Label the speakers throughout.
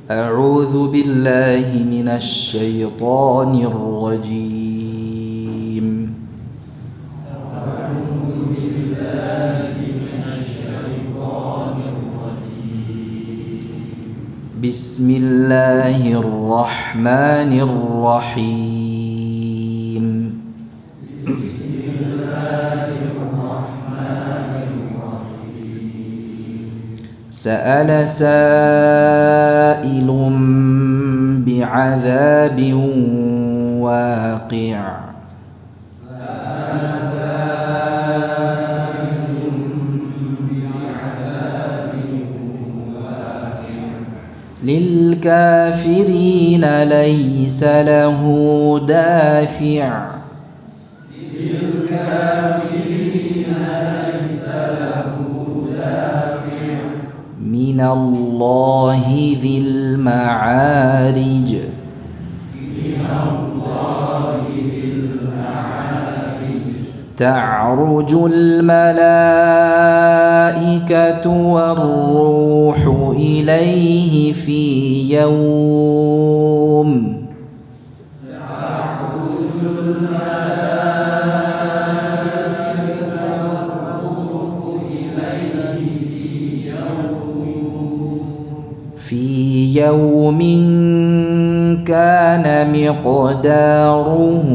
Speaker 1: أعوذ بالله من الشيطان الرجيم.
Speaker 2: أعوذ بالله من الشيطان الرجيم.
Speaker 1: بسم الله الرحمن الرحيم.
Speaker 2: بسم الله الرحمن الرحيم.
Speaker 1: سأل سائل بعذاب واقع.
Speaker 2: سأل سائل بعذاب واقع.
Speaker 1: للكافرين ليس له دافع.
Speaker 2: للكافرين ليس له دافع.
Speaker 1: من الله ذي المعارج.
Speaker 2: من الله ذي المعارج.
Speaker 1: تعرج الملائكة والروح إليه في يوم
Speaker 2: تعرج الملائكة والروح إليه
Speaker 1: في يوم كان مقداره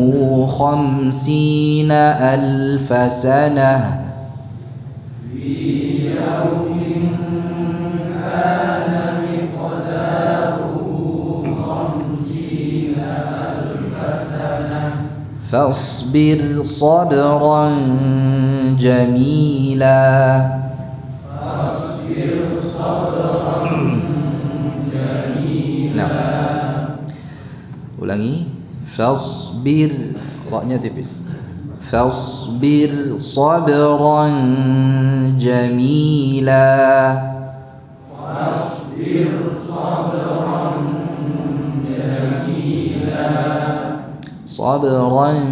Speaker 1: 50,000 سنة.
Speaker 2: في يوم كان مقداره 50,000 سنة.
Speaker 1: فاصبر صبرا جميلا.
Speaker 2: فاصبر صبرا جميلا.
Speaker 1: Nah, ulangi. Fasbir, ra-nya tipis. Fasbir sabran jamila.
Speaker 2: فاصبر صبرا جميلا.
Speaker 1: Sabran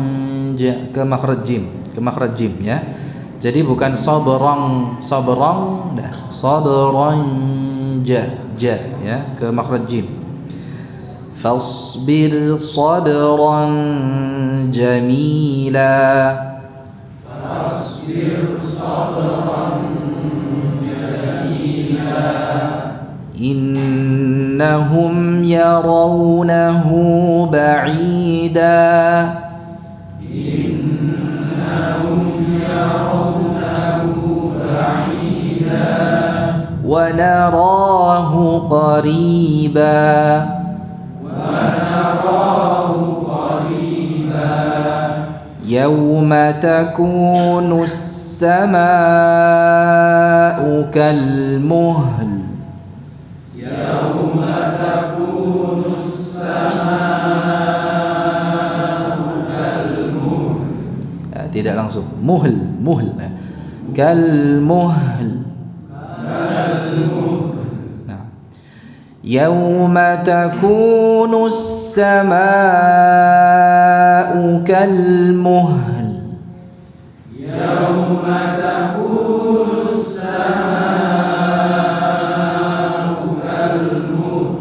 Speaker 1: ke makhraj jim, ya. Jadi bukan sabrang, dah. Sabran ja ya, ke makhraj jim. Fasbir sabran jamila.
Speaker 2: فاصبر صبرا جميلا.
Speaker 1: إنهم يرونه بعيدا.
Speaker 2: إنهم يرونه بعيدا.
Speaker 1: ونراه قريبا.
Speaker 2: ونراه قريبا.
Speaker 1: يوم تكون السماء كالمهل.
Speaker 2: يوم تكون السماء كالمهل.
Speaker 1: Tidak langsung muhl كالمهل. Nah. يوم تكون السماء كالمهل.
Speaker 2: يوم تكون السماء كالمهل.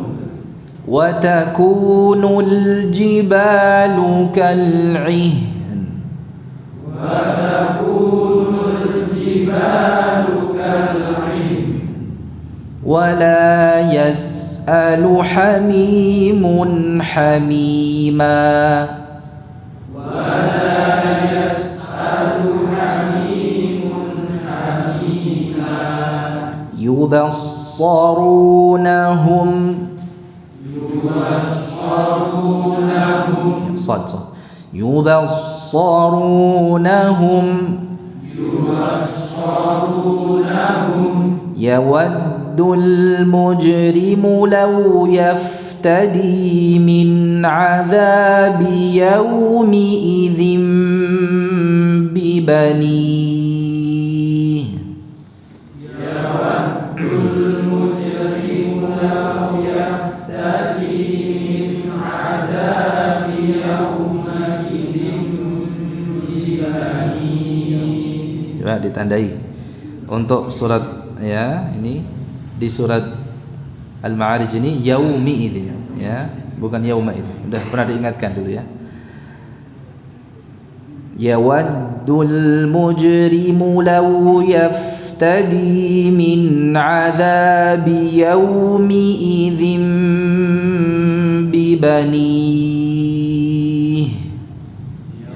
Speaker 1: وتكون الجبال كالعهن.
Speaker 2: وتكون الجبال كالعهن.
Speaker 1: ولا يسأل حميم حميما.
Speaker 2: ولا يسأل حميم حميما.
Speaker 1: يبصرونهم
Speaker 2: يبصرونهم.
Speaker 1: صاد يبصرونهم.
Speaker 2: يبصرونهم.
Speaker 1: يود المجرم لو يفتدي من عذاب يومئذ ببنيه.
Speaker 2: يود المجرم لو يفتدي من عذاب يومئذ ببنيه.
Speaker 1: Coba ditandai untuk surat, ya, ini di surat Al-Ma'arij ini yaumi idzin, ya, bukan yauma idzin. Sudah pernah diingatkan dulu ya. Yawaddul mujrimu law yaftadi min 'adzabi yaumi idzin bibanihi.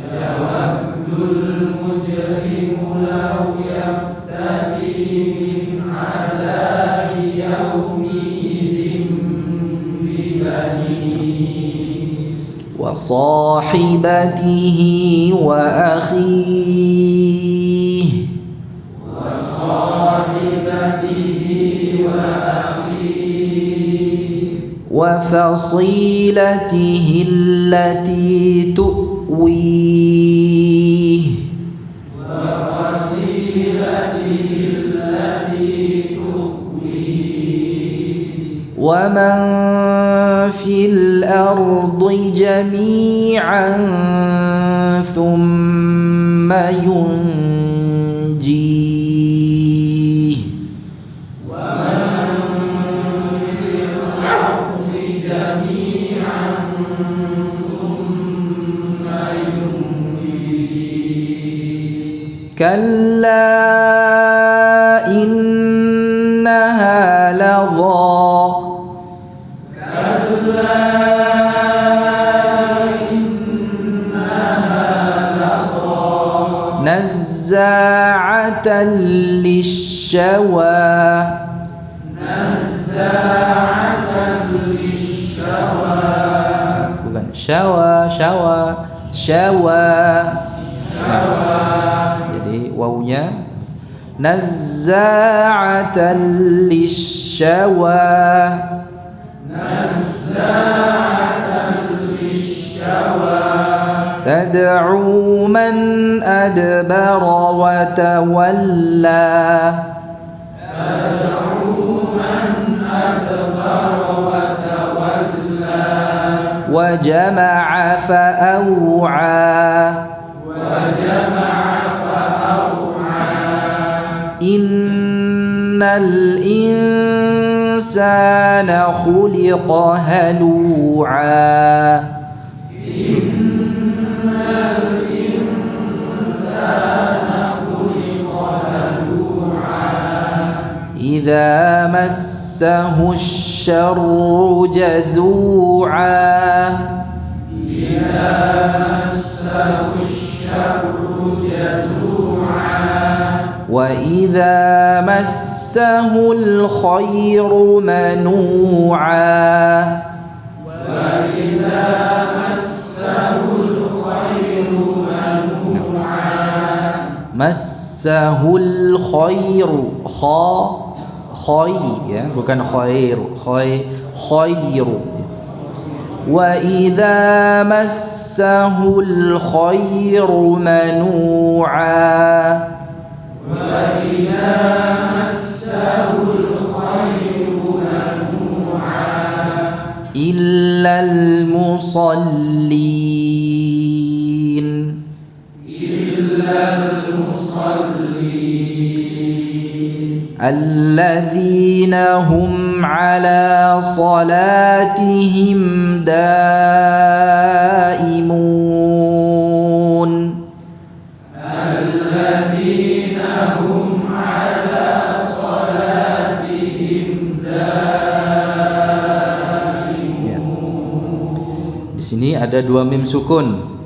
Speaker 2: Yawaddul mujrimu law yaftadi min 'adzabi yaumi idzin bibanihi
Speaker 1: وصاحبته وأخيه وفصيلته التي تؤويه ومن في الأرض جميعا ثم ينجيه كلا إنها لظى نزاعة للشوى bukan syawa. Jadi wawunya nazza'atan lisyawa. تدعو من أدبر وتولى وجمع فأوعى إن الإنسان خلق هلوعا إذا مسه الشر جزوعا وإذا مسه الخير منوعا مسه الخير خير ya bukan khair خير وإذا مسه الخير منوعا إلا المصلين الذين هم على صلاتهم دائمون Di sini ada dua mim sukun.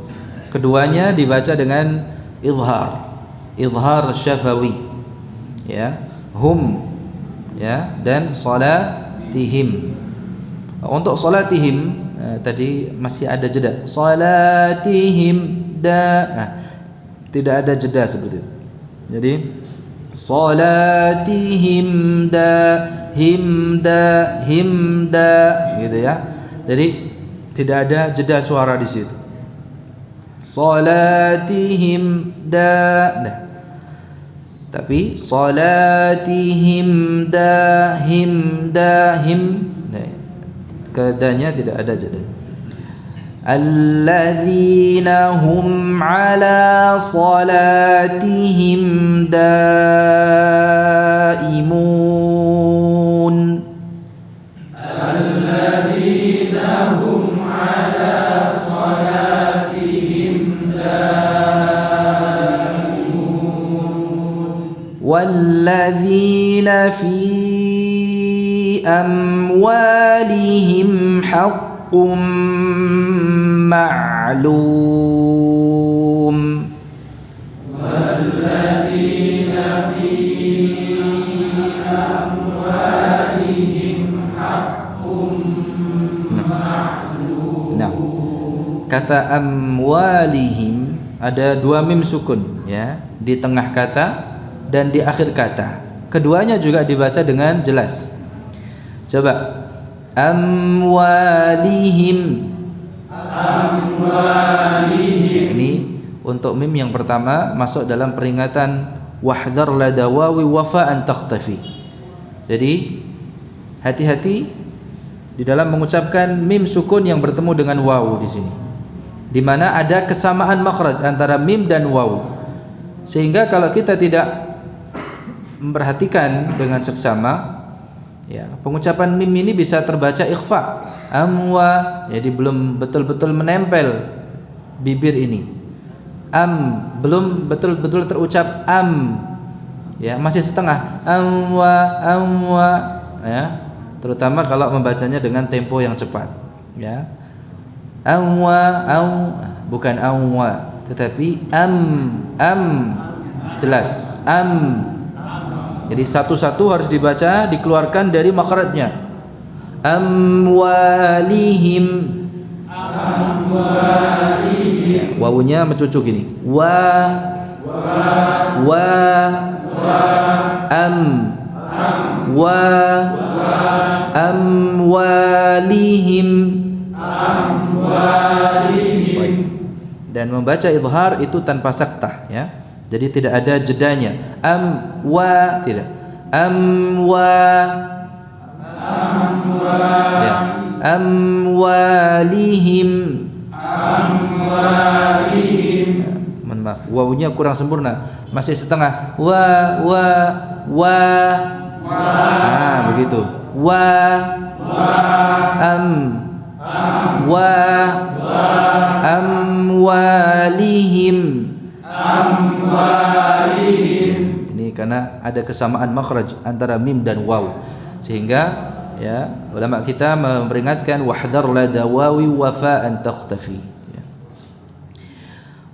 Speaker 1: Keduanya dibaca dengan izhar syafawi, ya, hum, ya, dan salatihim. Untuk salatihim tadi masih ada jeda. Salatihim tidak ada jeda seperti itu. Jadi salatihim himda gitu ya. Jadi tidak ada jeda suara di situ. Salatihim tapi salatihim dahim kedanya tidak ada jeda. Alladzina hum ala salatihim daimun في أموالهم حق معلوم
Speaker 2: والذين في أموالهم حق معلوم.
Speaker 1: Nah, kata amwalihim ada dua mim sukun ya, di tengah kata dan di akhir kata. Keduanya juga dibaca dengan jelas. Coba amwalihim. Ini untuk mim yang pertama masuk dalam peringatan wahdhar lada wawi wafa an takhtafi. Jadi hati-hati di dalam mengucapkan mim sukun yang bertemu dengan waw di sini, di mana ada kesamaan makhraj antara mim dan waw, sehingga kalau kita tidak memperhatikan dengan seksama ya, pengucapan mim ini bisa terbaca ikhfa amwa, jadi belum betul-betul menempel bibir ini, belum betul-betul terucap ya, masih setengah amwa ya, terutama kalau membacanya dengan tempo yang cepat ya, bukan amwa tetapi jelas jadi satu-satu harus dibaca, dikeluarkan dari makhrajnya. Amwalihim. Wawunya mencucuk gini. Amwalihim. Dan membaca idhar itu tanpa saktah ya. Jadi tidak ada jedanya. Tidak. Ya. Amwalihim. Mohon maaf, wawunya kurang sempurna, masih setengah. Begitu. Amwalihim. Ini karena ada kesamaan makhraj antara mim dan waw, sehingga ya ulama kita memperingatkan wahdhar lada wawi wafa'an takhtafi ya.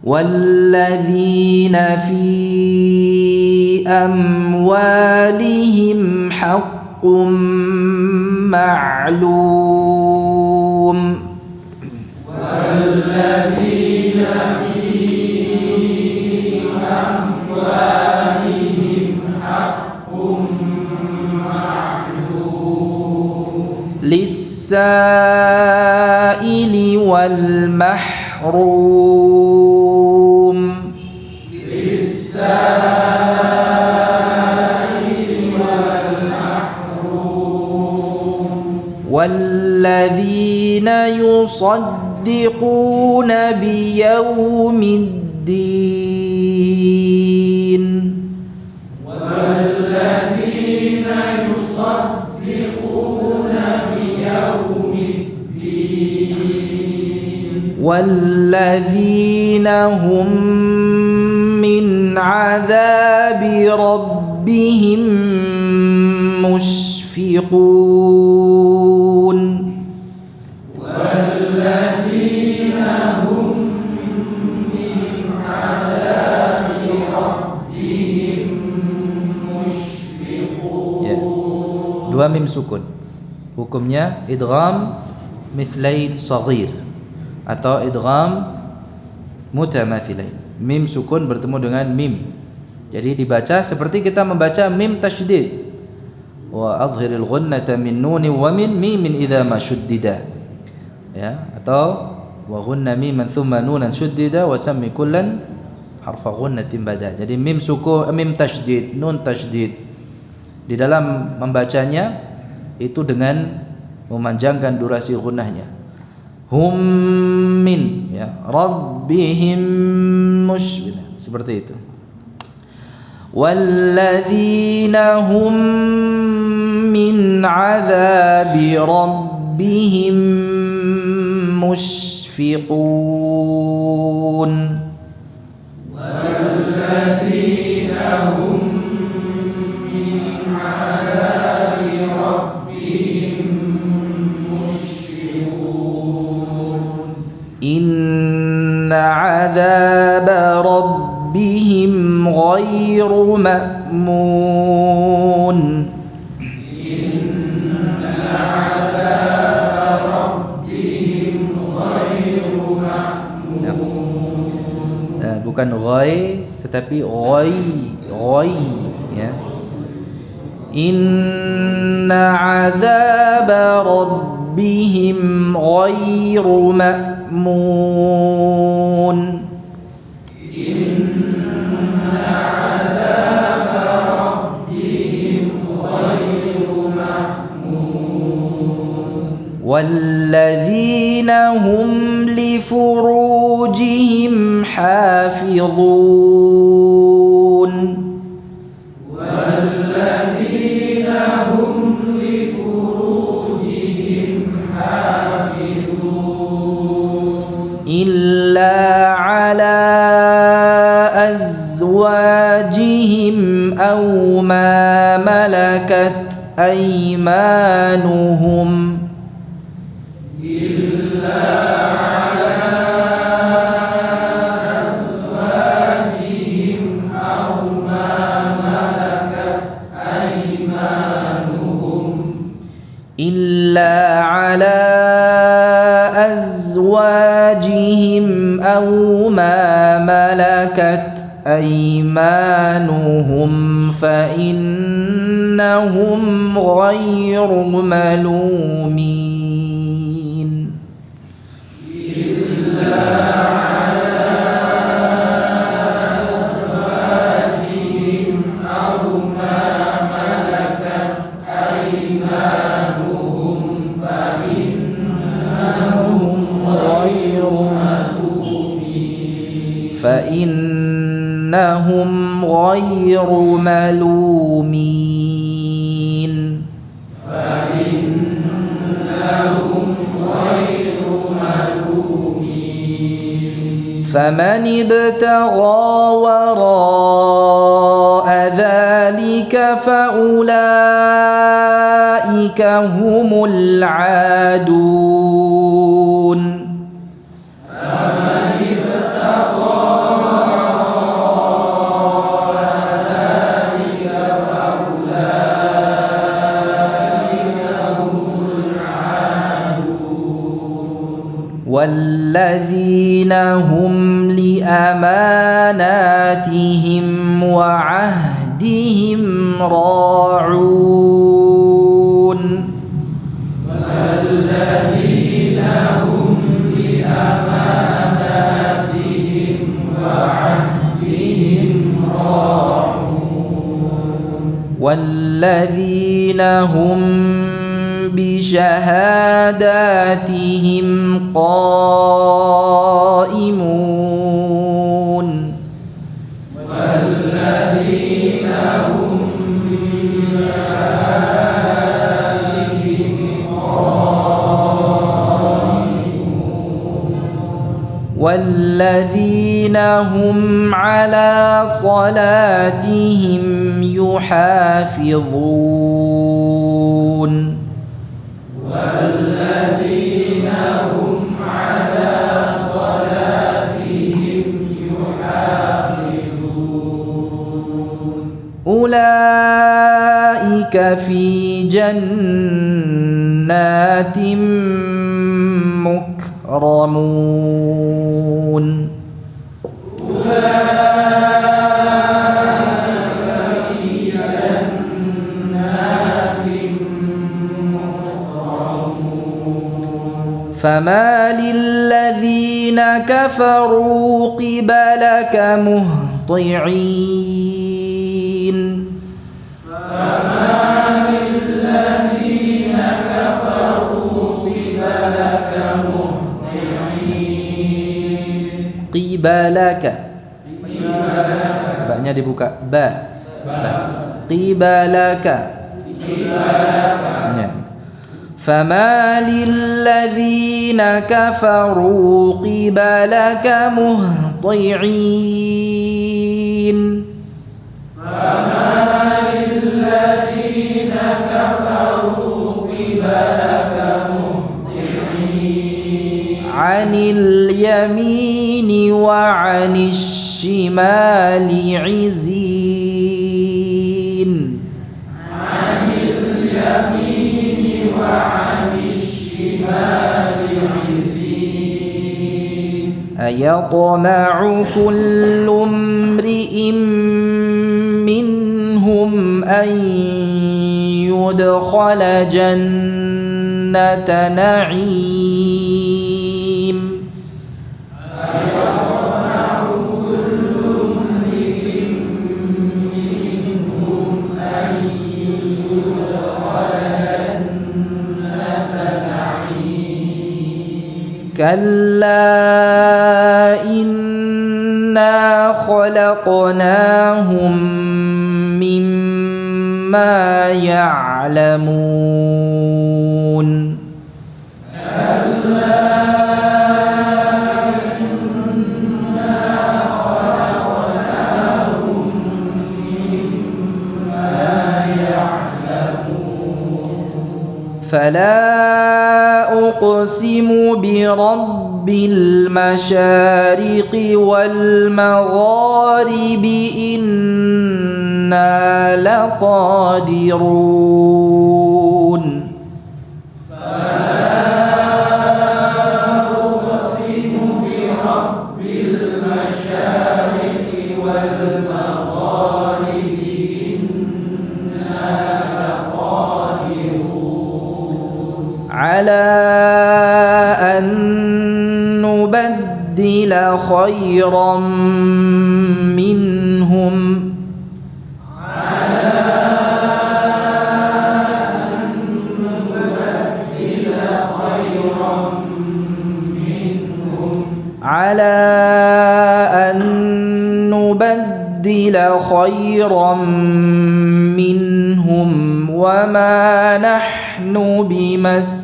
Speaker 1: Walladzina fi amwalihim haqqum ma'lum. Walladzina fi للسائل والمحروم. والذين يصدقون بيوم الدين. والذين يصدقون بيوم الدين. والذين هم من عذاب ربهم مشفقون. والذين هم من عذاب ربهم مشفقون. Ya. Dua mim sukun. Hukumnya idgham mithlain saghir atau idgham mutamathilain. Mim sukun bertemu dengan mim. Jadi dibaca seperti kita membaca mim tasydid. Wa adhhiril ghunnata min nuni wa min mimin idza ma shuddida. Ya, atau wa ghunna miman thumma nunan shuddida wa sammi kullan harfa ghunnatin bada. Jadi mim sukun, mim tasydid, nun tasydid. Di dalam membacanya itu dengan memanjangkan durasi ghunnahnya. Hum min ya rabbihim mushfiqun, seperti itu. Walladzina hum min 'adzabi rabbihim mushfiqun. Walladzina hum min 'adzabi مأمون bukan ghai tetapi ghai ya. Inna 'adzaba rabbihim ghairu ma'mun. Inna 'adzaba rabbihim ghairu ma'mun. Walladzina hum li furujihim hafizun. Walladzina hum li furujihim hafizun. Illa ala azwajihim aw ma malakat aymanuhum. إلا على أزواجهم أو ما ملكت أيمانهم فإنهم غير ملومين. إلا على أزواجهم أو ما ملكت أيمانهم فإنهم غير ملومين. فمن ابتغى وراء ذلك فأولئك هم العادون. فمن ابتغى وراء ذلك فأولئك هم العادون. والذين هم لأماناتهم وعهدهم راعون. والذين هم لأماناتهم وعهدهم راعون. والذين هم بشهاداتهم قائمون. والذين هم بشهاداتهم قائمون. والذين هم على صلاتهم يحافظون. والذين هم على صلاتهم يحافظون. أولئك في جنات مكرمون. فما للذين كفروا قبلك مهطعين. فما للذين كفروا قبلك مهطعين. قبلك baknya dibuka ba. قبلك. فما للذين كفروا قبلك مهطعين. فما للذين كفروا قبلك مهطعين. عن اليمين وعن الشمال عزين. أيطمع كل امرئ منهم أن يدخل جنة نعيم كلا إنا خلقناهم مما يعلمون فلا أقسم برب المشارق والمغارب إنا لقادرون على أن نبدل خيرا منهم وما نحن بمسبوقين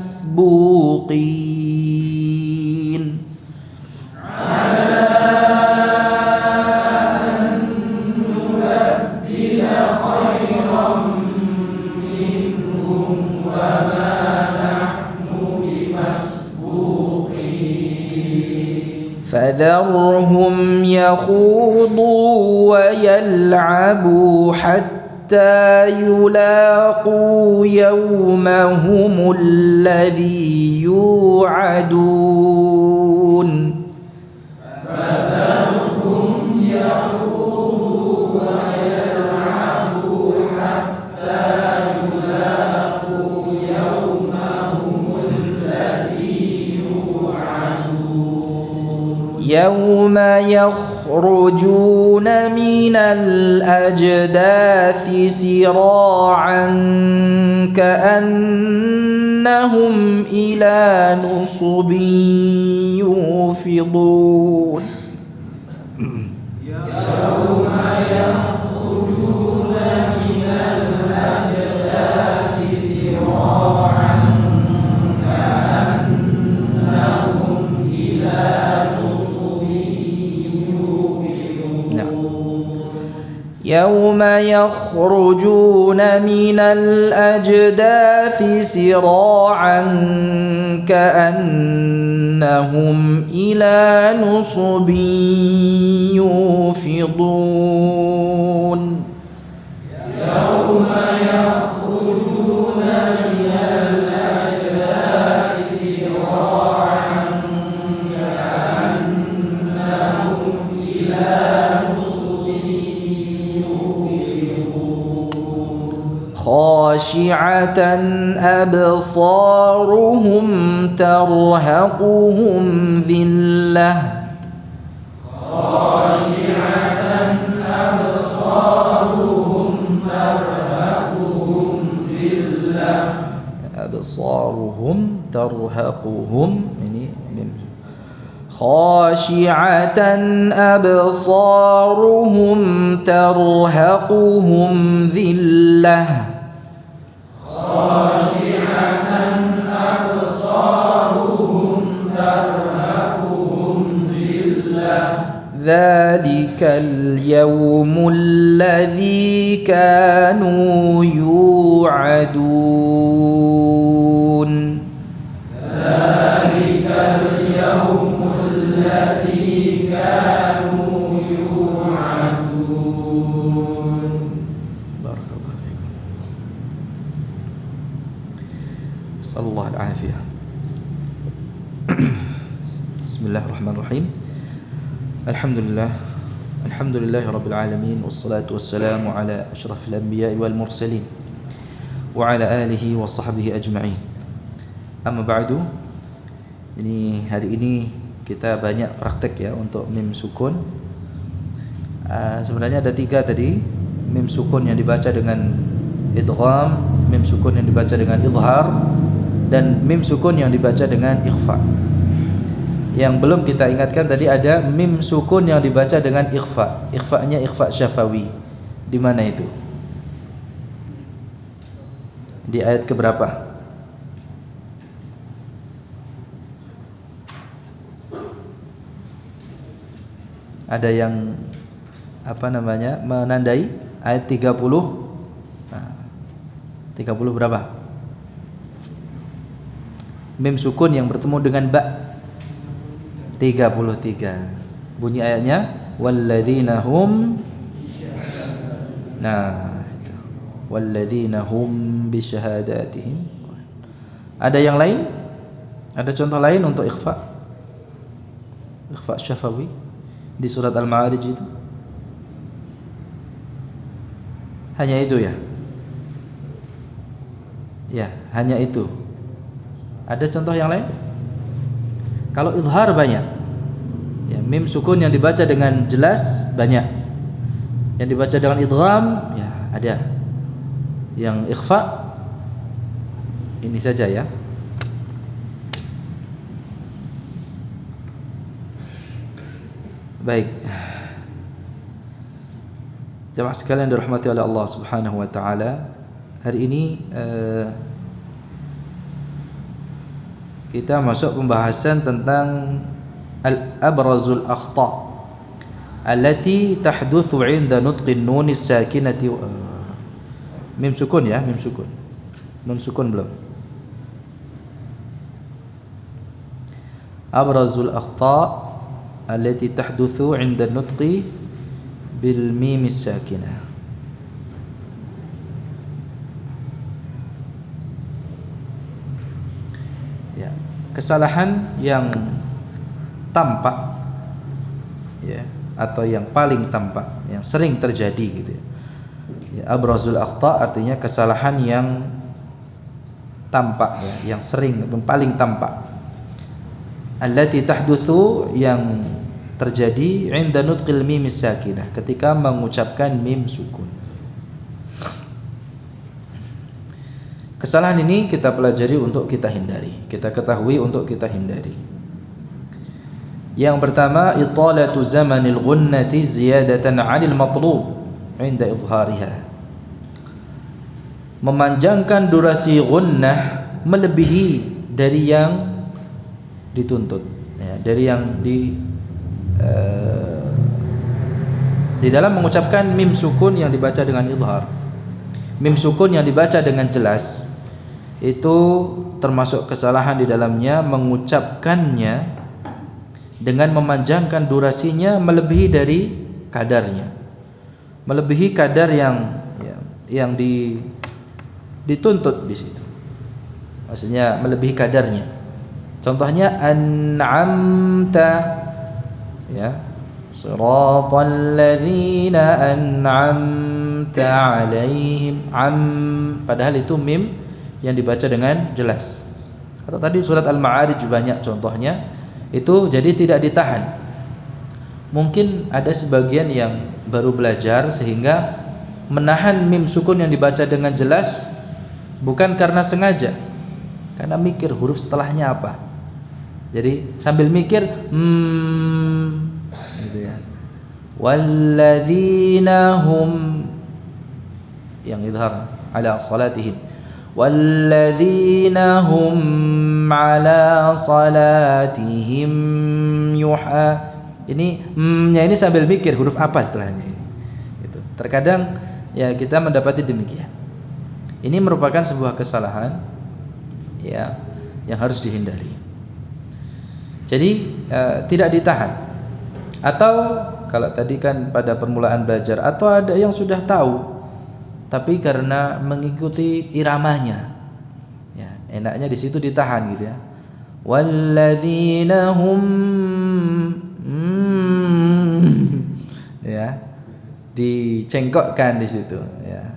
Speaker 1: فذرهم يخوضوا ويلعبوا حتى يلاقوا يومهم الذي يوعدون يوم يخرجون من الأجداث سراعا كأنهم إلى نصب يوفضون يوم يخرجون من الأجداث سراعا كأنهم إلى نصب يوفضون خاشعة أبصارهم ترهقهم ذلة أبصارهم ترهقهم خاشعة أبصارهم ترهقهم ذلة ذلك اليوم الذي كانوا يوعدون بارك الله فيكم. نسأل الله العافية. بسم الله الرحمن الرحيم. Alhamdulillah. Alhamdulillahirabbil alamin wassalatu wassalamu ala asyrafil anbiya'i wal mursalin wa ala alihi wa sahbihi ajma'in. Amma ba'du. Ini hari ini kita banyak praktek ya untuk mim sukun. Sebenarnya ada 3 tadi, mim sukun yang dibaca dengan idgham, mim sukun yang dibaca dengan izhar, dan mim sukun yang dibaca dengan ikhfa. Yang belum kita ingatkan tadi ada mim sukun yang dibaca dengan ikhfa. Ikhfa'nya ikhfa syafawi. Di mana itu? Di ayat keberapa? Ada yang menandai ayat 30? Nah, 30 berapa? Mim sukun yang bertemu dengan ba. 33. Bunyi ayatnya walladzina hum. Nah, itu. Walladzina hum bisyahadatihim. Ada yang lain? Ada contoh lain untuk ikhfa? Ikhfa syafawi di surat Al-Ma'arij itu? Hanya itu ya? Ya, hanya itu. Ada contoh yang lain? Kalau izhar banyak ya, mim sukun yang dibaca dengan jelas banyak, yang dibaca dengan idgham ya ada, yang ikhfa ini saja ya. Baik, jemaah sekalian dirahmati oleh Allah Subhanahu wa taala, hari ini kita masuk pembahasan tentang al-abrazul akhta' allati tahdutsu 'inda nutqin nun as-sakinati. Mim sukun ya, mim sukun. Nun sukun belum? Abrazul akhta' allati tahdutsu 'inda nutqi bil mim as-sakinah. Kesalahan yang tampak ya, atau yang paling tampak, yang sering terjadi gitu ya. Abrazul akhta artinya kesalahan yang tampak ya, yang sering, yang paling tampak. Allati tahdutsu, yang terjadi 'inda nutqil mim sakinah, ketika mengucapkan mim sukun. Kesalahan ini kita pelajari untuk kita hindari, kita ketahui untuk kita hindari. Yang pertama, italatu zamanil ghunnati ziyadatan 'anil matlub 'inda izhariha. Memanjangkan durasi ghunnah melebihi dari yang dituntut ya, dari yang di dalam mengucapkan mim sukun yang dibaca dengan izhar. Mim sukun yang dibaca dengan jelas itu termasuk kesalahan di dalamnya mengucapkannya dengan memanjangkan durasinya melebihi dari kadarnya, melebihi kadar yang dituntut di situ. Maksudnya melebihi kadarnya. Contohnya an'amta ya, siratal ladzina an'amta 'alaihim. Padahal itu mim yang dibaca dengan jelas. Atau tadi surat Al-Ma'arij banyak contohnya, itu jadi tidak ditahan. Mungkin ada sebagian yang baru belajar sehingga menahan mim sukun yang dibaca dengan jelas bukan karena sengaja, karena mikir huruf setelahnya apa. Jadi sambil mikir gitu ya. Walladzina hum, yang idhar ala salatihim. Walladzina hum ala salatihim yuha. Ini sambil mikir huruf apa setelahnya ini. Gitu. Terkadang ya kita mendapati demikian. Ini merupakan sebuah kesalahan ya yang harus dihindari. Jadi tidak ditahan. Atau kalau tadi kan pada permulaan belajar, atau ada yang sudah tahu tapi karena mengikuti iramanya, ya enaknya di situ ditahan gitu ya. Walladzina hum ya, dicengkokkan di situ, ya,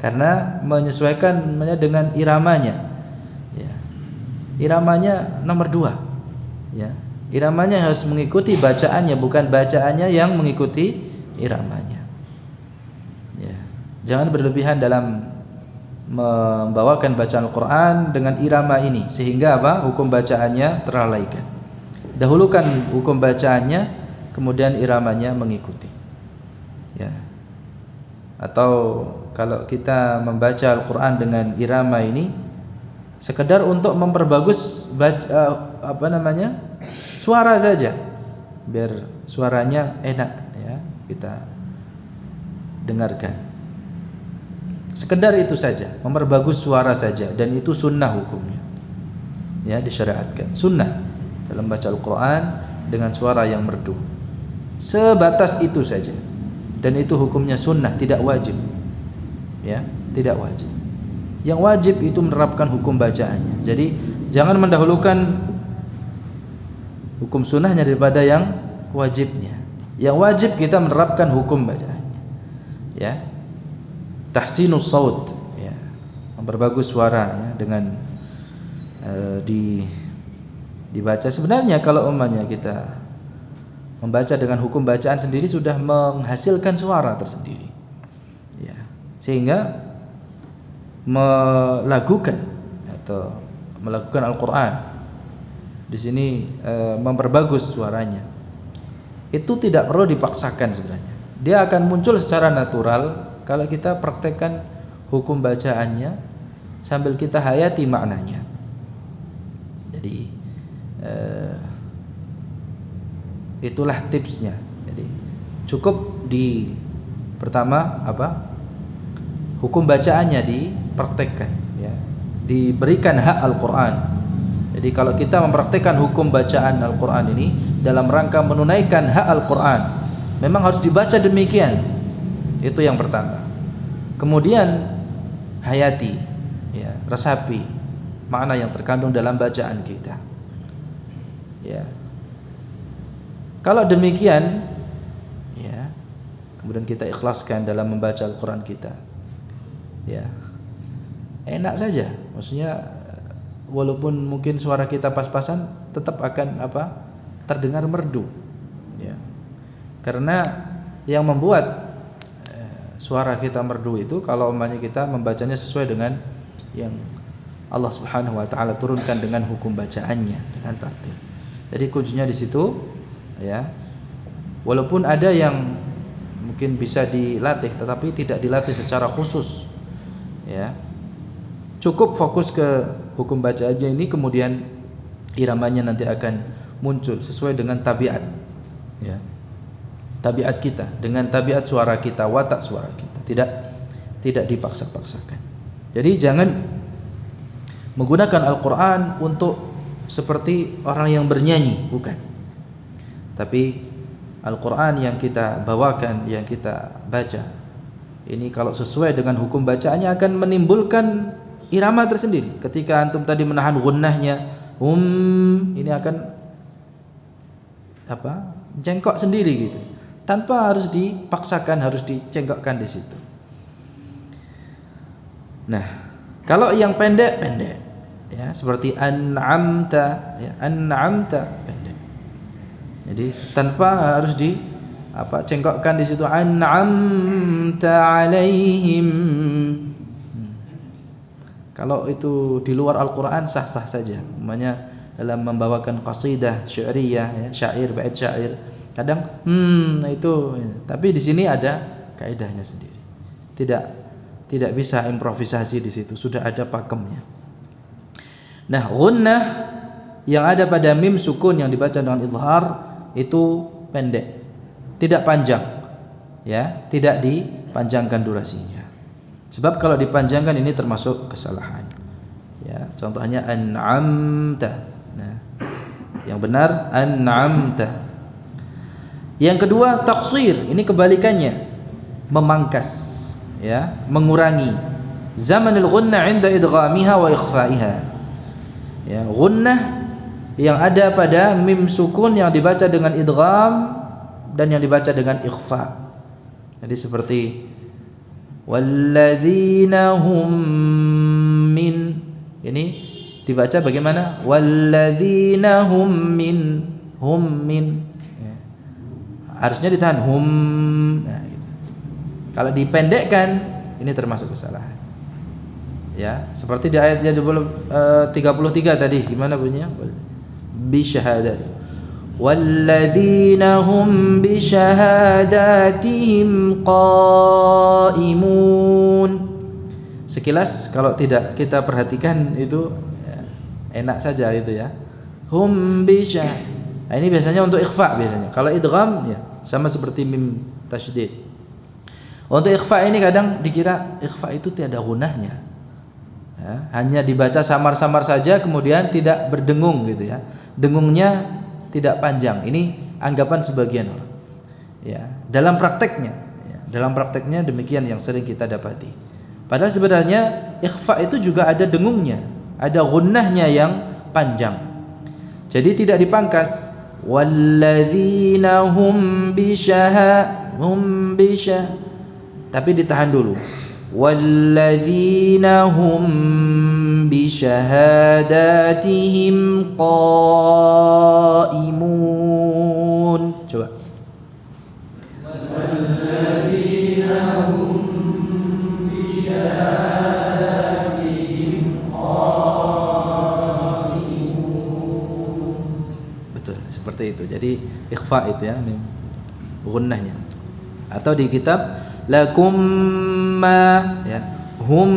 Speaker 1: karena menyesuaikan dengan iramanya, ya. Iramanya nomor 2, ya. Iramanya harus mengikuti bacaannya, bukan bacaannya yang mengikuti iramanya, ya. Jangan berlebihan dalam membawakan bacaan Al-Quran dengan irama ini sehingga apa? Hukum bacaannya terlalaikan. Dahulukan hukum bacaannya, kemudian iramanya mengikuti, ya. Atau kalau kita membaca Al-Quran dengan irama ini sekedar untuk memperbagus suara saja, biar suaranya enak, ya, kita dengarkan. Sekedar itu saja, memperbagus suara saja, dan itu sunnah hukumnya, ya, disyariatkan sunnah dalam baca Al-Quran dengan suara yang merdu. Sebatas itu saja, dan itu hukumnya sunnah, tidak wajib, ya, tidak wajib. Yang wajib itu menerapkan hukum bacaannya. Jadi jangan mendahulukan hukum sunnahnya daripada yang wajibnya. Yang wajib kita menerapkan hukum bacaannya, ya. Tahsinus saut, ya, memperbagus suara, ya, dengan dibaca. Sebenarnya kalau umpamanya kita membaca dengan hukum bacaan sendiri sudah menghasilkan suara tersendiri, ya, sehingga melakukan Al-Quran di sini memperbagus suaranya itu tidak perlu dipaksakan. Sebenarnya dia akan muncul secara natural kalau kita praktekkan hukum bacaannya sambil kita hayati maknanya. Jadi itulah tipsnya. Jadi cukup di pertama hukum bacaannya dipraktekkan, ya, diberikan hak Al-Quran. Jadi kalau kita mempraktekkan hukum bacaan Al-Quran ini dalam rangka menunaikan hak Al-Quran, memang harus dibaca demikian. Itu yang pertama. Kemudian hayati, ya, resapi makna yang terkandung dalam bacaan kita, ya. Kalau demikian, ya, kemudian kita ikhlaskan dalam membaca Al-Quran kita, ya, enak saja. Maksudnya walaupun mungkin suara kita pas-pasan, tetap akan terdengar merdu, ya. Karena yang membuat suara kita merdu itu kalau umpamanya kita membacanya sesuai dengan yang Allah Subhanahu wa taala turunkan dengan hukum bacaannya, dengan tartil. Jadi kuncinya di situ, ya. Walaupun ada yang mungkin bisa dilatih tetapi tidak dilatih secara khusus, ya. Cukup fokus ke hukum bacaannya ini, kemudian iramanya nanti akan muncul sesuai dengan tabiat, ya, tabiat kita, dengan tabiat suara kita, watak suara kita, tidak dipaksa-paksakan. Jadi jangan menggunakan Al-Quran untuk seperti orang yang bernyanyi, bukan. Tapi Al-Quran yang kita bawakan, yang kita baca ini kalau sesuai dengan hukum bacaannya akan menimbulkan irama tersendiri. Ketika antum tadi menahan gunnahnya, ini akan jengkok sendiri gitu, tanpa harus dipaksakan, harus dicengkokkan di situ. Nah, kalau yang pendek, ya, seperti an'amta, ya, an'amta pendek. Jadi tanpa harus cengkokkan di situ, an'amta alaihim. Kalau itu di luar Al-Quran sah-sah saja. Namanya dalam membawakan qasidah syairiyah, ya, syair, bait syair, kadang itu, ya. Tapi di sini ada kaidahnya sendiri. Tidak bisa improvisasi di situ, sudah ada pakemnya. Nah, gunnah yang ada pada mim sukun yang dibaca dengan izhar itu pendek, tidak panjang, ya, tidak dipanjangkan durasinya. Sebab kalau dipanjangkan ini termasuk kesalahan, ya. Contohnya an'amta. Nah, yang benar an'amta. Yang kedua taqsir, ini kebalikannya, memangkas, ya, mengurangi. Zamanul gunnah 'inda idghamiha wa ikhfa'iha. Ya, gunnah yang ada pada mim sukun yang dibaca dengan idgham dan yang dibaca dengan ikhfa. Jadi seperti walladzina hum min, ini dibaca bagaimana? Walladzina hum min. Ya. Harusnya ditahan hum. Nah, gitu. Kalau dipendekkan ini termasuk kesalahan. Ya, seperti di ayat 33 tadi, gimana bunyinya? Bi syahadat. Walladzina hum bi syahadatihim qaimun. Sekilas kalau tidak kita perhatikan itu ya, enak saja itu ya. Hum bi Nah, ini biasanya untuk ikhfa biasanya. Kalau idgham ya sama seperti mim tasydid. Untuk ikhfa ini kadang dikira ikhfa itu tiada gunahnya. Ya, hanya dibaca samar-samar saja kemudian tidak berdengung gitu ya. Dengungnya tidak panjang. Ini anggapan sebagian orang. Ya, dalam prakteknya demikian yang sering kita dapati. Padahal sebenarnya ikhfa itu juga ada dengungnya, ada gunnahnya yang panjang. Jadi tidak dipangkas. Walladzina hum tapi ditahan dulu. Walladzina hum bi syahadatihim qaimun. Coba. Walladzina hum bi syahadatihim qaimun. Betul, seperti itu. Jadi ikhfa itu ya, gunnahnya. Atau di kitab lakum ma ya hum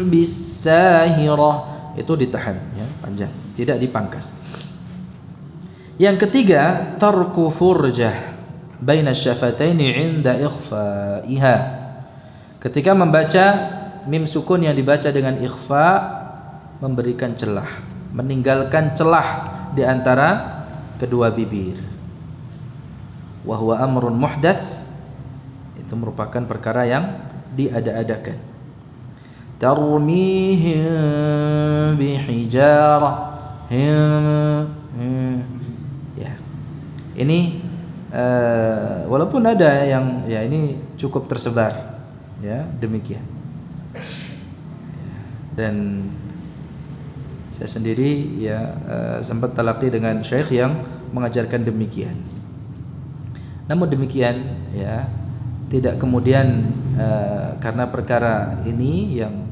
Speaker 1: bisahirah itu ditahan ya, panjang, tidak dipangkas. Yang ketiga, tarku furjah baina syafataini 'inda ikhfa'iha. Ketika membaca mim sukun yang dibaca dengan ikhfa, memberikan celah, meninggalkan celah di antara kedua bibir. Wa huwa amrun muhdats, itu merupakan perkara yang diada-adakan. Tarmihim bihijarah. Ya. Ini walaupun ada yang ya ini cukup tersebar ya, demikian. Dan saya sendiri ya sempat talaqi dengan syekh yang mengajarkan demikian. Namun demikian ya, tidak kemudian karena perkara ini yang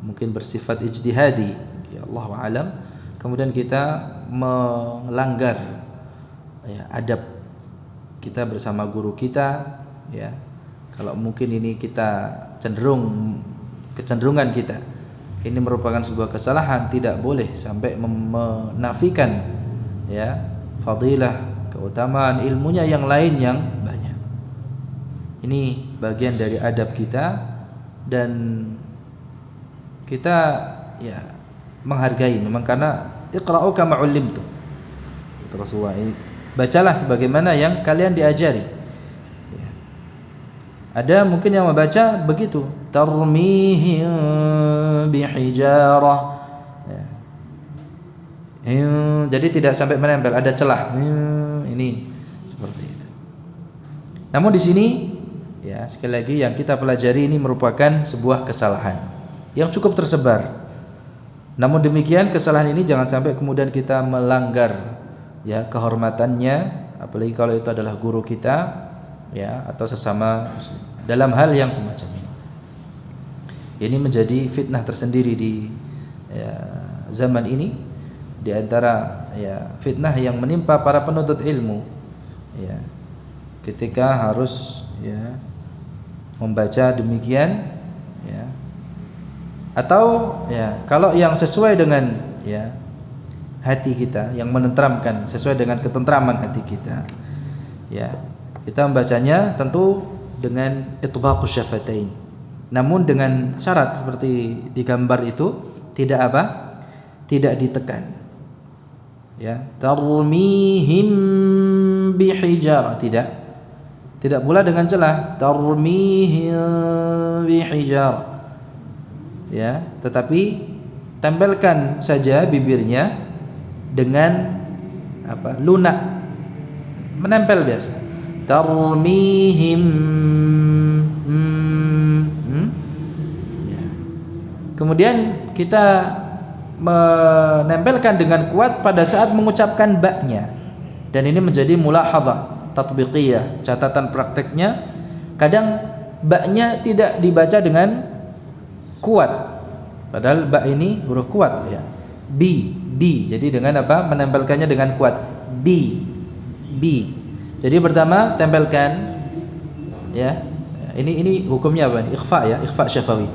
Speaker 1: mungkin bersifat ijtihadi ya Allahu a'lam, kemudian kita melanggar ya, adab kita bersama guru kita ya. Kalau mungkin ini kita kecenderungan kita ini merupakan sebuah kesalahan, tidak boleh sampai menafikan ya fadilah, keutamaan ilmunya yang lain yang banyak. Ini bagian dari adab kita dan kita ya menghargai memang, karena iqra'u kama 'ullimtum. Rasulullah, bacalah sebagaimana yang kalian diajari. Ya. Ada mungkin yang membaca begitu, tarmihim bihijarah. Ya. Jadi tidak sampai menempel, ada celah. Ini seperti itu. Namun di sini ya sekali lagi yang kita pelajari ini merupakan sebuah kesalahan yang cukup tersebar. Namun demikian kesalahan ini jangan sampai kemudian kita melanggar ya kehormatannya, apalagi kalau itu adalah guru kita ya atau sesama muslim, dalam hal yang semacam ini. Ini menjadi fitnah tersendiri di ya, zaman ini, di antara ya fitnah yang menimpa para penuntut ilmu ya, ketika harus ya membaca demikian ya, atau ya kalau yang sesuai dengan ya hati kita, yang menenteramkan sesuai dengan ketentraman hati kita ya, kita membacanya tentu dengan itbaqus syafatain, namun dengan syarat seperti di gambar itu, tidak apa? Tidak ditekan ya, tarmihim bihijarah, tidak pula dengan celah, tarmihim bihijarah ya, tetapi tempelkan saja bibirnya dengan apa? Lunak, menempel biasa. tarmihim. Ya. Kemudian kita menempelkan dengan kuat pada saat mengucapkan ba-nya, dan ini menjadi mulahadzah tatbiqiyah, catatan prakteknya. Kadang ba-nya tidak dibaca dengan kuat, padahal ba ini huruf kuat ya. B. Jadi dengan apa? Menempelkannya dengan kuat. B. Jadi pertama tempelkan ya. Ini hukumnya apa? Ikhfa ya, ikhfa syafawi.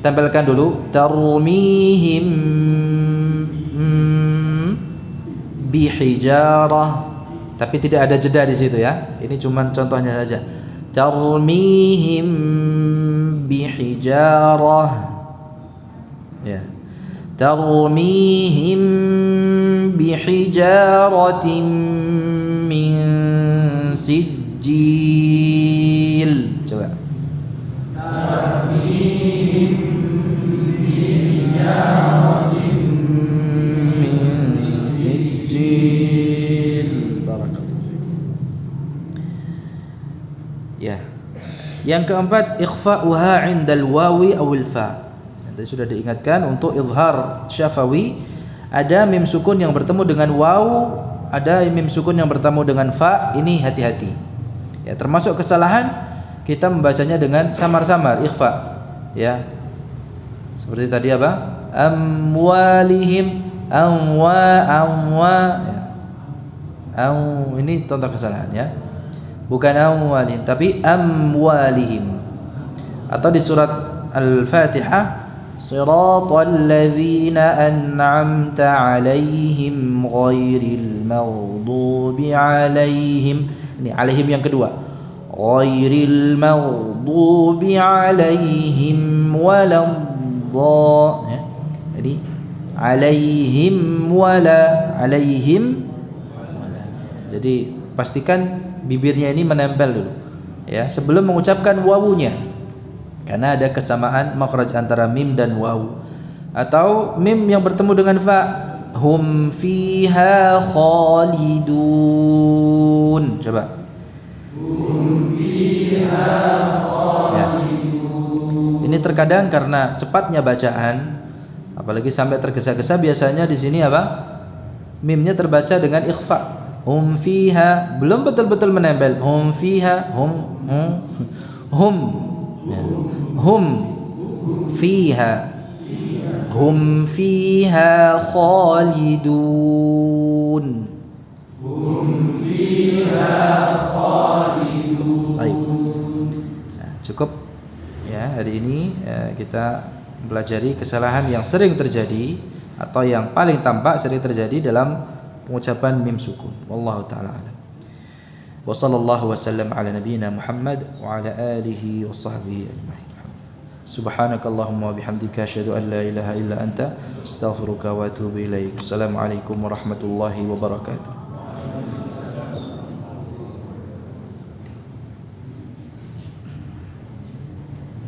Speaker 1: Tempelkan dulu tarmihim bihijarah, tapi tidak ada jeda di situ ya. Ini cuma contohnya saja. Tarmihim bihijarah ya. Tarmihim bihijaratin min sijil. Coba. Tarmihim bihijaratin min sijil. Barakallahu. Ya. Yang keempat, ikhfa'uha 'indal wawi awil fa. Tadi sudah diingatkan, untuk izhar syafawi ada mim sukun yang bertemu dengan waw, ada mim sukun yang bertemu dengan fa. Ini hati-hati ya, termasuk kesalahan kita membacanya dengan samar-samar ikhfa ya, seperti tadi apa, amwalihim, amwa ya. Ini contoh kesalahan ya, bukan amwalihim tapi amwalihim. Atau di surat Al-Fatihah, Shiratal ladzina an'amta 'alaihim ghairil maghdubi 'alaihim. Ini 'alaihim yang kedua. Ghairil maghdubi 'alaihim waladhdha. Ya. Jadi 'alaihim wala 'alaihim. Jadi pastikan bibirnya ini menempel dulu ya sebelum mengucapkan wawunya. Karena ada kesamaan makhraj antara mim dan waw. Atau mim yang bertemu dengan fa, hum fiha khalidun. Coba. Hum fiha khalidun. Ya. Ini terkadang karena cepatnya bacaan, apalagi sampai tergesa-gesa, biasanya di sini apa? Mimnya terbaca dengan ikhfa. Hum fiha, belum betul-betul menempel. Hum fiha, hum ya. Hum fiha khalidun. Baik. Nah, cukup ya, hari ini kita pelajari kesalahan yang sering terjadi atau yang paling tampak sering terjadi dalam pengucapan mim sukun. Wallahu taala alam. Wa sallallahu wasallam ala nabiyyina Muhammad wa ala alihi wa sahbihi ajma'in. Subhanakallahumma wa bihamdika asyhadu an la ilaha illa anta astaghfiruka wa atubu ilaik. Assalamualaikum warahmatullahi wabarakatuh.